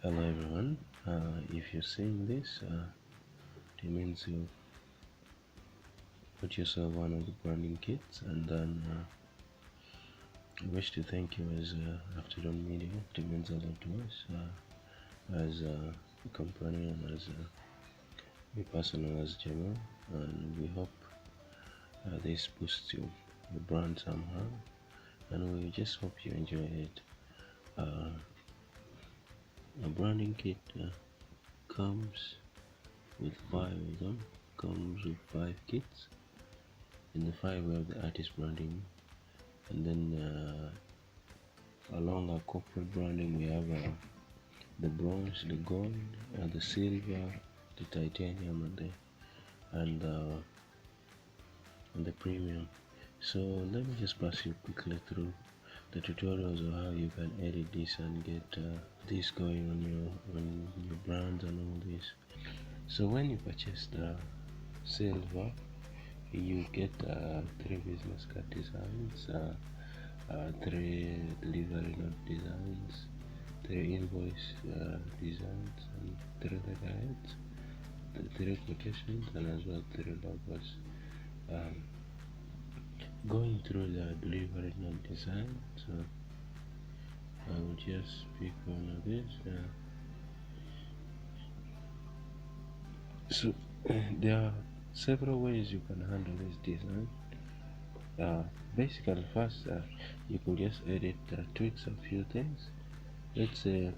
Hello everyone. If you're seeing this, it means you put yourself one of the branding kits, and then I wish to thank you as Afternoon Media. It means a lot to us as a company and as me personal as Jamal, and we hope this boosts your brand somehow, and we just hope you enjoy it. A branding kit comes with 5 of them, comes with 5 kits. In the 5 we have the artist branding, and then along our corporate branding we have the bronze, the gold, the silver, the titanium, and the premium. So let me just pass you quickly through the tutorials of how you can edit this and get this going on your brand and all this. So when you purchase the silver, you get 3 business card designs, 3 delivery note designs, 3 invoice designs, and 3 letterheads, 3 quotations, and as well 3 logos. Going through the delivery note design, so I will just pick one of these. So there are several ways you can handle this design. Basically, first you could just edit, tweaks a few things. Let's say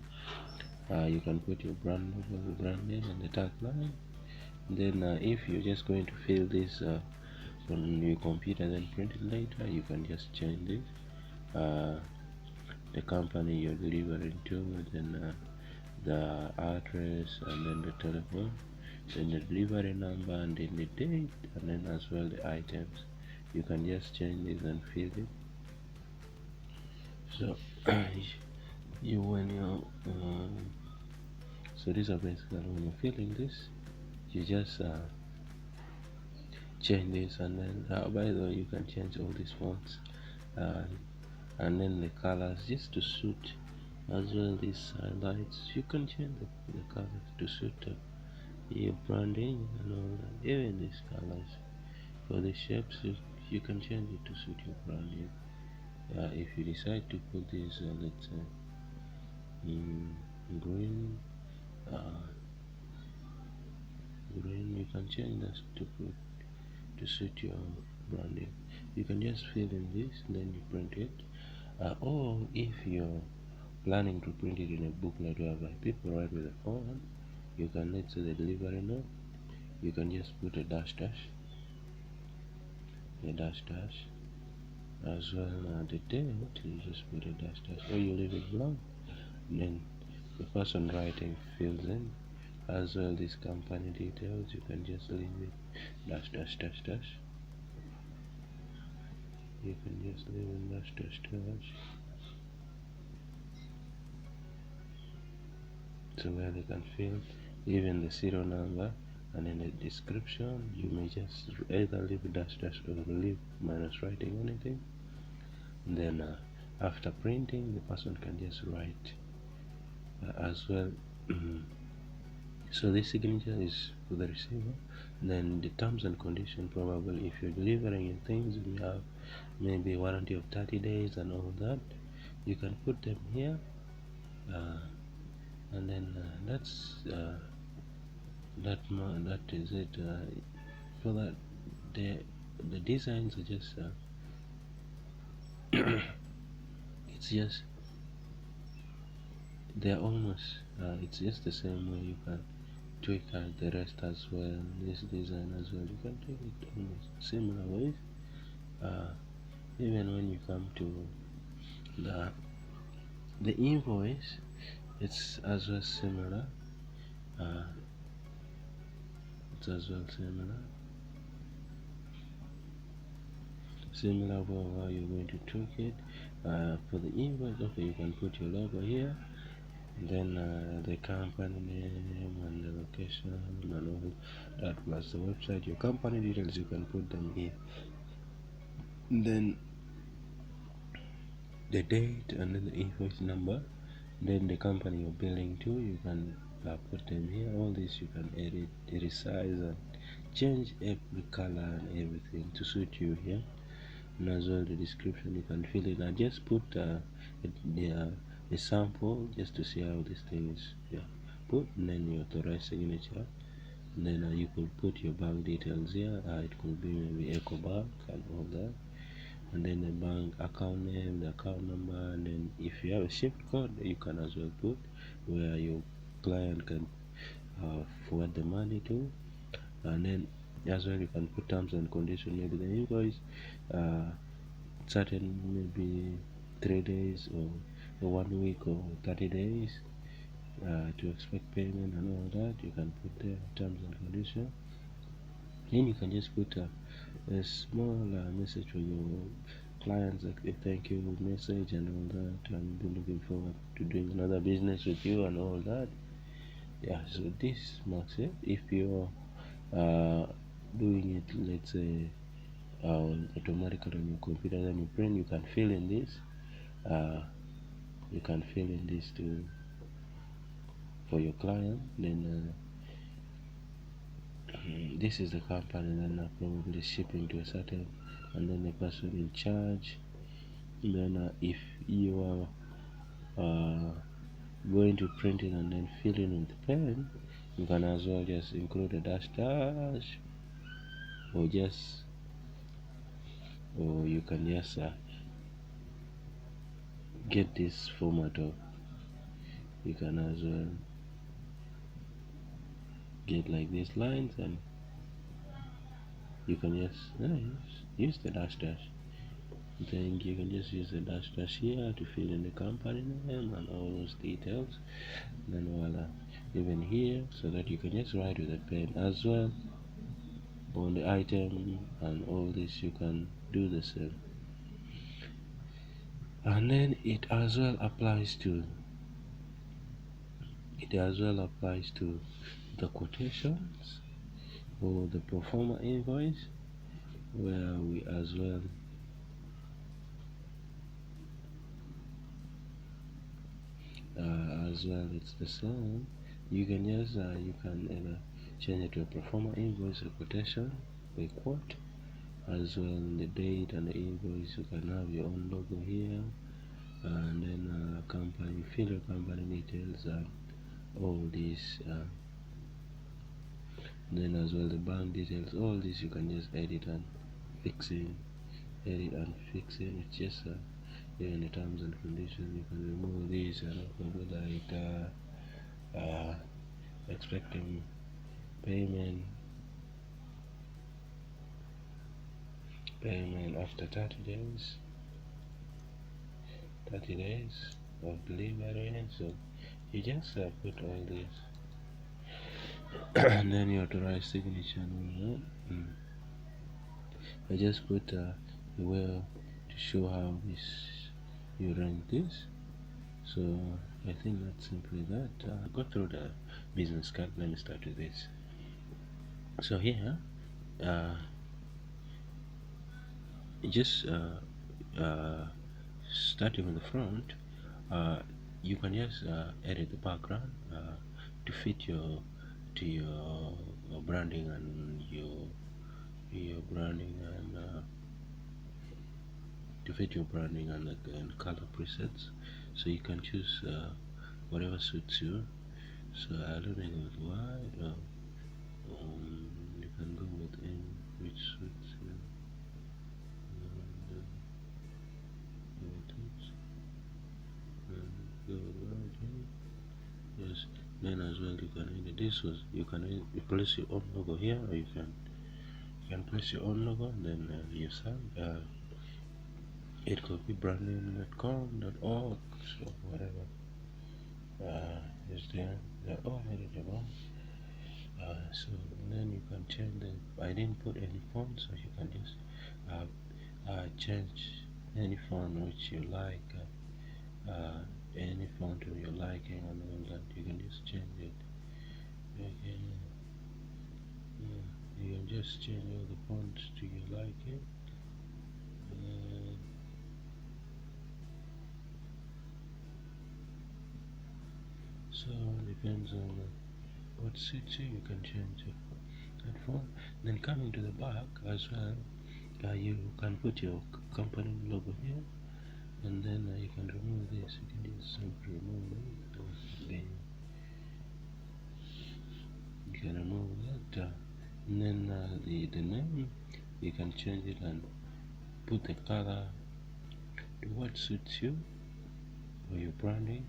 you can put your brand logo, the brand name, and the tagline. Then if you're just going to fill this on your computer and then print it later, you can just change this, the company you're delivering to, then the address, and then the telephone, then the delivery number, and then the date, and then as well the items. You can just change this and fill it. So so these are basically when you're filling this, you just change this, and then by the way, you can change all these fonts and then the colors just to suit as well. These highlights, you can change the colors to suit your branding and all that. Even these colors for the shapes, you can change it to suit your branding. If you decide to put this let's say in green, you can change this to suit your branding. You can just fill in this, then you print it, or if you're planning to print it in a booklet whereby people write with a font, you can, let's say the delivery note, you can just put a dash as well. The date, you just put a dash, or you leave it blank, and then the person writing fills in as well. These company details, you can just leave it dash. You can just leave it dash, so where they can fill even the serial number. And in the description, you may just either leave dash or leave minus writing anything. And then after printing, the person can just write as well. So this signature is for the receiver. Then the terms and conditions, probably if you're delivering your things, you have maybe warranty of 30 days and all that, you can put them here, and then that's that is it. For that, the designs are just it's just they're almost it's just the same way. You can tweak the rest as well, this design as well. You can tweak it almost similar ways. Even when you come to the invoice, it's as well similar. Similar for how you're going to tweak it. For the invoice, okay, you can put your logo here, and then the company name and the location and all that, plus the website. Your company details, you can put them here, and then the date, and then the invoice number, Then the company you're billing to, you can put them here. All this you can edit, resize, and change every color and everything to suit you here. And as well the description you can fill in. I just put a sample just to see how this thing is put, and then your authorized signature. And then you could put your bank details here. It could be maybe EcoBank and all that, and then the bank account name, the account number, and then if you have a shift code you can as well put where your client can forward the money to. And then as well you can put terms and conditions, maybe the invoice certain maybe 3 days or 1 week or 30 days to expect payment and all that. You can put the terms and conditions. Then you can just put a small message for your clients, like a thank you message and all that. I'm looking forward to doing another business with you and all that. So this marks it. If you're doing it, let's say automatically on your computer, then you print, you can fill in this. You can fill in this to for your client. Then this is the company, then probably shipping to a certain, and then the person in charge. Then if you are going to print it and then fill in with pen, you can as well just include a dash dash, or you can just get this format of, you can as well get like these lines, and you can just use the dash dash. Then you can just use the dash dash here to fill in the company name and all those details. Then voila, even here, so that you can just write with a pen as well on the item and all this. You can do the same. And then it as well applies to the quotations or the pro forma invoice, where we as well it's the same. You can just you can either change it to a pro forma invoice, a quotation, a quote, as well the date and the invoice. You can have your own logo here, and then company, fill your company details and all this. Then as well the bank details, all this you can just edit and fix it. It's just in the terms and conditions you can remove this, and probably like expecting payment after 30 days of delivery. So you just put all this and then your authorized signature and all that. I just put well to show how you run this. So I think that's simply that. Go through the business card. Let me start with this. So here just starting on the front, you can just edit the background to fit your branding and your branding and to fit your branding and color presets. So you can choose whatever suits you. So I don't know, go with white, you can go with any which suits you. Go with white here. Yes. Then as well you can edit this. You can place your own logo here, or you can place your own logo and then use that. It could be branding.com.org, so whatever is there. They're all editable. So then you can change them. I didn't put any font, so you can just change any font which you like, any font to your liking and all that. You can just change it. You can just change all the fonts to your liking. So depends on what suits you. You can change that font. Then coming to the back as well, you can put your company logo here, and then you can remove this. You can just simply remove it. Then you can remove that, and then the name you can change it and put the color to what suits you for your branding.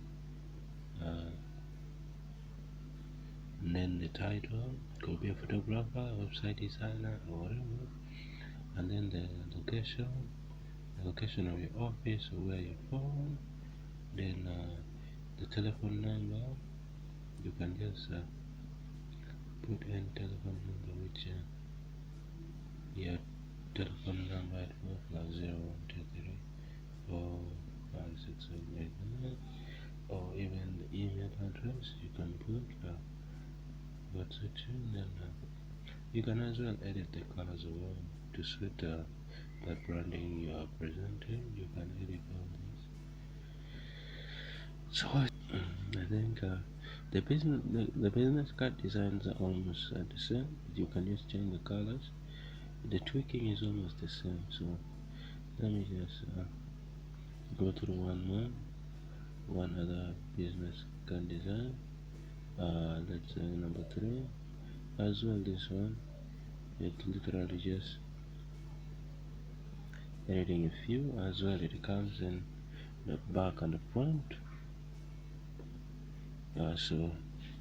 And then the title could be a photographer, website designer, or whatever. And then the location of your office or where you're from. Then the telephone number, you can just put in telephone number, which your telephone number at 4+0123456789, or even the email address you can put what's it. Then you can as well edit the colors as well to suit that branding you are presenting. You can edit all this. So I think the business card designs are almost the same. You can just change the colors. The tweaking is almost the same. So let me just go through one other business card design. Let's say number 3 as well. This one, it's literally just editing a few as well. It comes in the back and the front. So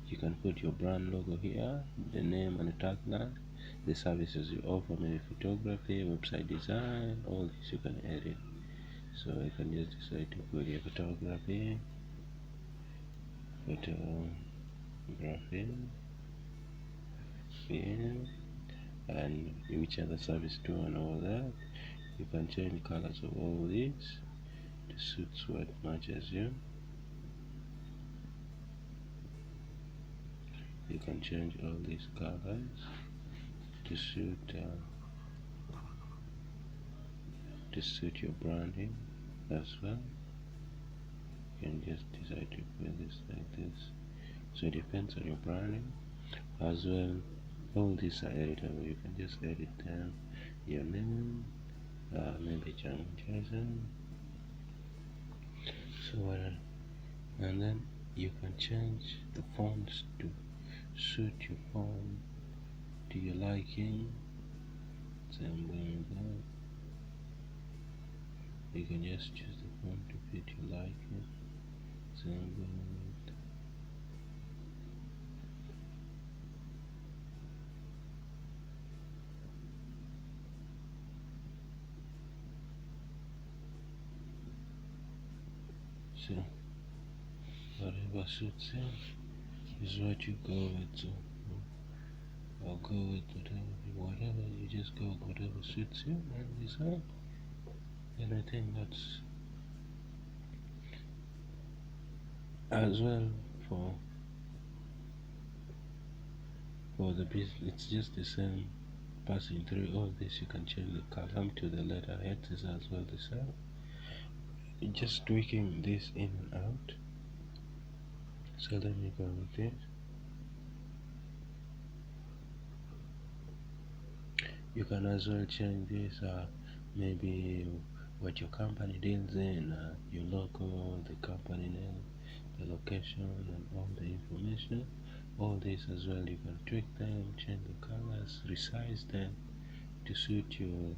you can put your brand logo here, the name and the tagline, the services you offer, maybe photography, website design, all this you can edit. So you can just decide to put your photography, and which other service too, and all that. You can change colors of all these to suit what matches you. You can change all these colors to suit your branding as well. You can just decide to put this like this. So it depends on your branding as well. All these are editable. You can just edit them. Your name, maybe John Jason. So and then you can change the fonts to suit your font to your liking. Same that. You can just choose the font to fit your liking. Same that. So whatever suits you is what you go with. So I'll go with whatever you just go with whatever suits you and design. And I think that's as well for the business. It's just the same. Passing through all this, you can change the column to the letterhead is as well the same. Just tweaking this in and out. So let me go with this. You can as well change this, maybe what your company deals in, your logo, the company name, the location, and all the information. All this as well, you can tweak them, change the colors, resize them to suit your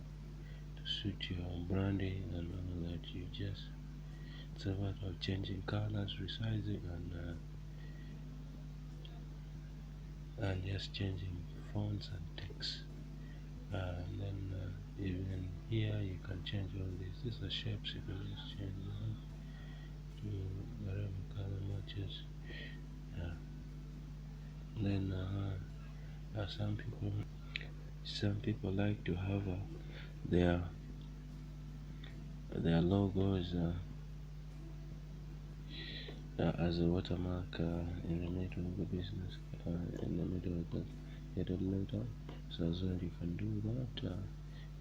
branding and all that. You just, it's a matter of changing colors, resizing, and just changing fonts and text. And then even here you can change all these. These are shapes. You can just change them to whatever color matches. Then some people like to have their logos as a watermark in the middle of the business, in the middle of the header letter. So as well you can do that.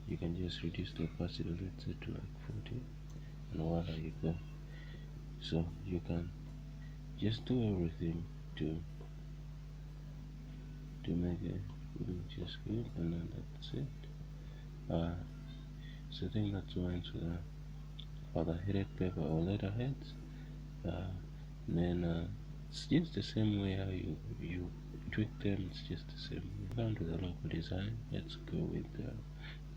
You can just reduce the opacity, let's say to like 40, and voila, you go. So you can just do everything to make it just good, and then that's it. So I think that's one for the headed paper or letterheads. Then it's just the same way how you tweak them. It's just the same. Down to the logo design. Let's go with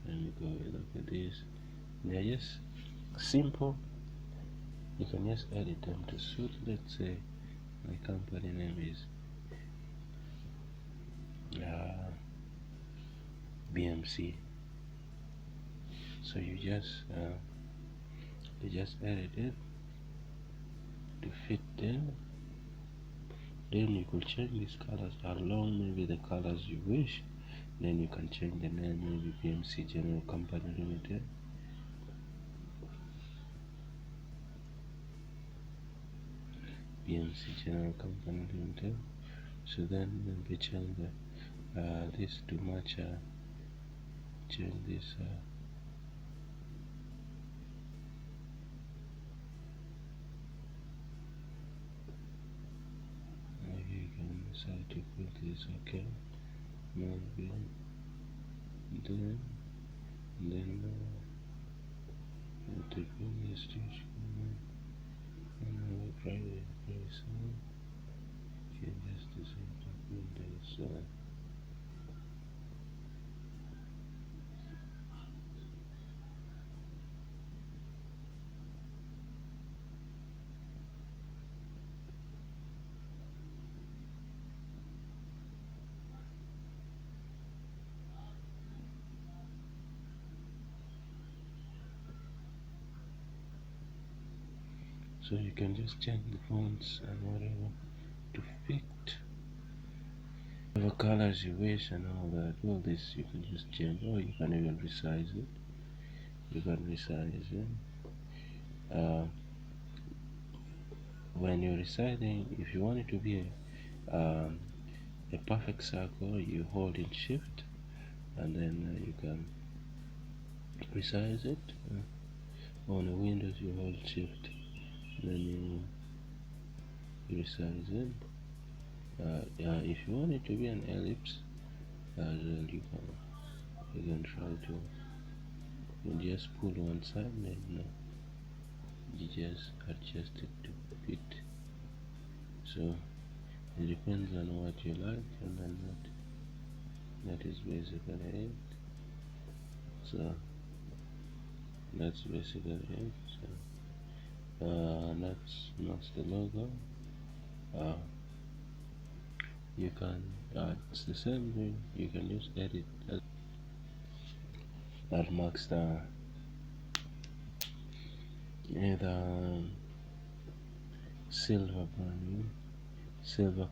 let me go with look at this. They're just simple. You can just edit them to suit. Let's say my company name is BMC. So you just edit it to fit them. Then you could change these colors along maybe the colors you wish. Then you can change the name, maybe BMC General Company Limited. BMC General Company Limited. So then maybe change this to match. Change this. Maybe you can decide to put this. Okay. Maybe then to put this station. And I will try it very soon. Okay, just decide to put this. So you can just change the fonts and whatever to fit whatever colors you wish and all that. All this you can just change, or you can even resize it. You can resize it. When you're resizing, if you want it to be a perfect circle, you hold in shift and then you can resize it. On the Windows you hold shift, then you resize it. If you want it to be an ellipse as well, you can try to just pull one side, then you just adjust it to fit. So it depends on what you like, and then that is basically it. So that's basically it. So that's the logo. You can it's the same thing. You can just edit that marks the either silver branding, silver